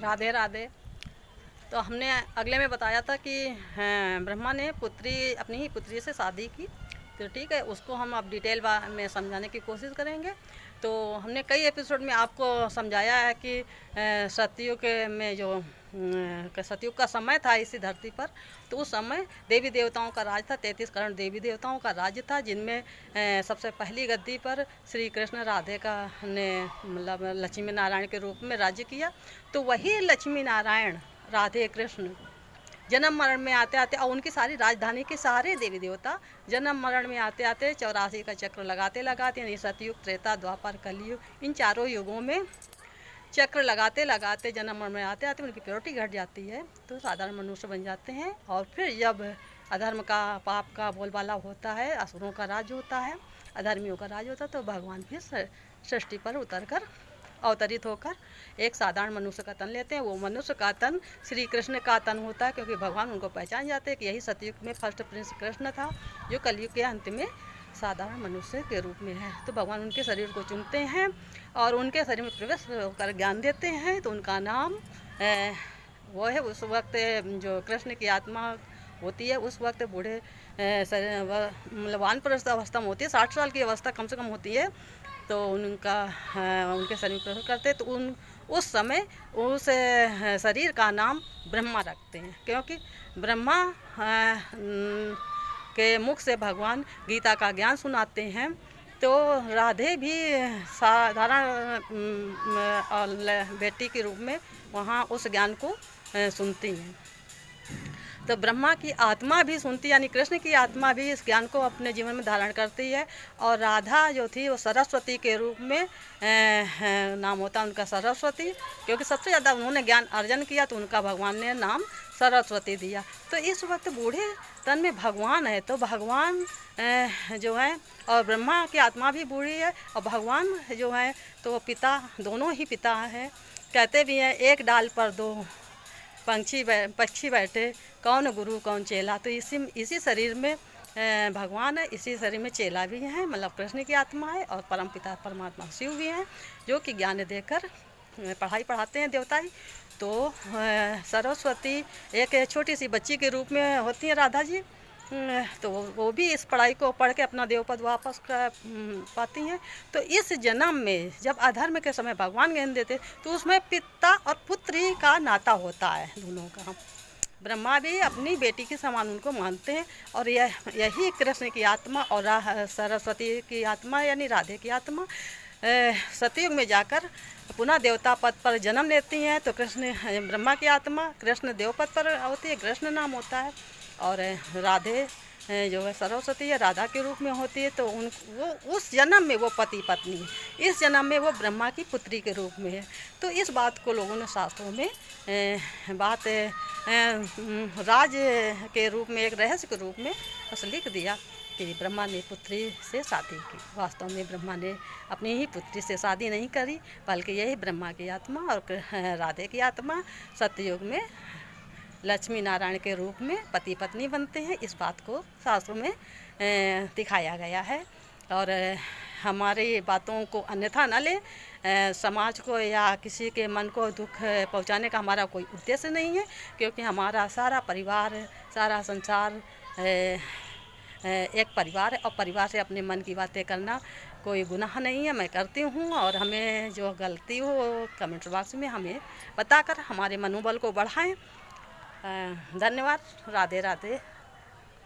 राधे राधे। तो हमने अगले में बताया था कि ब्रह्मा ने अपनी ही पुत्री से शादी की। तो ठीक है, उसको हम अब डिटेल में समझाने की कोशिश करेंगे। तो हमने कई एपिसोड में आपको समझाया है कि सतयुग में जो सतयुग का समय था इसी धरती पर, तो उस समय देवी देवताओं का राज था। 33 करोड़ देवी देवताओं का राज्य था, जिनमें सबसे पहली गद्दी पर श्री कृष्ण राधे का ने मतलब लक्ष्मी नारायण के रूप में राज्य किया। तो वही लक्ष्मी नारायण राधे कृष्ण जन्म मरण में आते आते, और उनकी सारी राजधानी के सारे देवी देवता जन्म मरण में आते आते 84 का चक्र लगाते लगाते, यानी सतयुग, त्रेता, द्वापर, कलयुग, इन चारों युगों में चक्र लगाते लगाते जन्म मरण में आते आते उनकी प्योरिटी घट जाती है, तो साधारण मनुष्य बन जाते हैं। और फिर जब अधर्म का, पाप का बोलबाला होता है, असुरों का राज होता है, अधर्मियों का राज होता है, तो भगवान फिर सृष्टि पर उतर कर अवतरित होकर एक साधारण मनुष्य का तन लेते हैं। वो मनुष्य का तन श्री कृष्ण का तन होता है, क्योंकि भगवान उनको पहचान जाते हैं कि यही सतयुग में फर्स्ट प्रिंस कृष्ण था, जो कलयुग के अंत में साधारण मनुष्य के रूप में है। तो भगवान उनके शरीर को चुनते हैं और उनके शरीर में प्रवेश कर ज्ञान देते हैं। तो उनका नाम वो है, उस वक्त जो कृष्ण की आत्मा होती है, उस वक्त बूढ़े मतलब वानप्रस्थ अवस्था में होती है, 60 साल की अवस्था कम से कम होती है। तो उनके शरीर में प्रवेश करते, तो उस समय उस शरीर का नाम ब्रह्मा रखते हैं, क्योंकि ब्रह्मा के मुख से भगवान गीता का ज्ञान सुनाते हैं। तो राधे भी साधारण बेटी के रूप में वहाँ उस ज्ञान को सुनती हैं। तो ब्रह्मा की आत्मा भी सुनती, यानी कृष्ण की आत्मा भी इस ज्ञान को अपने जीवन में धारण करती है। और राधा जो थी वो सरस्वती के रूप में नाम होता उनका सरस्वती, क्योंकि सबसे ज़्यादा उन्होंने ज्ञान अर्जन किया, तो उनका भगवान ने नाम सरस्वती दिया। तो इस वक्त बूढ़े तन में भगवान है, तो भगवान जो है, और ब्रह्मा की आत्मा भी बूढ़ी है, और भगवान जो है तो पिता, दोनों ही पिता हैं। कहते भी हैं एक डाल पर दो पक्षी बैठे, कौन गुरु कौन चेला। तो इसी शरीर में भगवान है, इसी शरीर में चेला भी हैं, मतलब कृष्ण की आत्मा है, और परमपिता परमात्मा शिव भी हैं, जो कि ज्ञान देकर पढ़ाई पढ़ाते हैं देवता ही। तो सरस्वती एक छोटी सी बच्ची के रूप में होती हैं राधा जी। तो वो भी इस पढ़ाई को पढ़ के अपना देवपद वापस पाती हैं। तो इस जन्म में जब अधर्म के समय भगवान ज्ञान देते, तो उसमें पिता और पुत्री का नाता होता है दोनों का। ब्रह्मा भी अपनी बेटी के समान उनको मानते हैं, और यही कृष्ण की आत्मा और सरस्वती की आत्मा यानी राधे की आत्मा सतयुग में जाकर पुनः देवता पद पर जन्म लेती हैं। तो ब्रह्मा की आत्मा कृष्ण देव पद पर होती है, कृष्ण नाम होता है, और राधे जो है सरस्वती है, राधा के रूप में होती है। तो वो उस जन्म में वो पति पत्नी है, इस जन्म में वो ब्रह्मा की पुत्री के रूप में है। तो इस बात को लोगों ने शास्त्रों में बात राज के रूप में, एक रहस्य के रूप में बस लिख दिया कि ब्रह्मा ने पुत्री से शादी की। वास्तव में ब्रह्मा ने अपनी ही पुत्री से शादी नहीं करी, बल्कि यही ब्रह्मा की आत्मा और राधे की आत्मा सतयुग में लक्ष्मी नारायण के रूप में पति पत्नी बनते हैं। इस बात को शास्त्रों में दिखाया गया है। और हमारी बातों को अन्यथा न ले, समाज को या किसी के मन को दुख पहुंचाने का हमारा कोई उद्देश्य नहीं है, क्योंकि हमारा सारा परिवार, सारा संसार एक परिवार है, और परिवार से अपने मन की बातें करना कोई गुनाह नहीं है। मैं करती हूँ, और हमें जो गलती हो कमेंट बॉक्स में हमें बताकर हमारे मनोबल को बढ़ाएं। धन्यवाद। राधे राधे।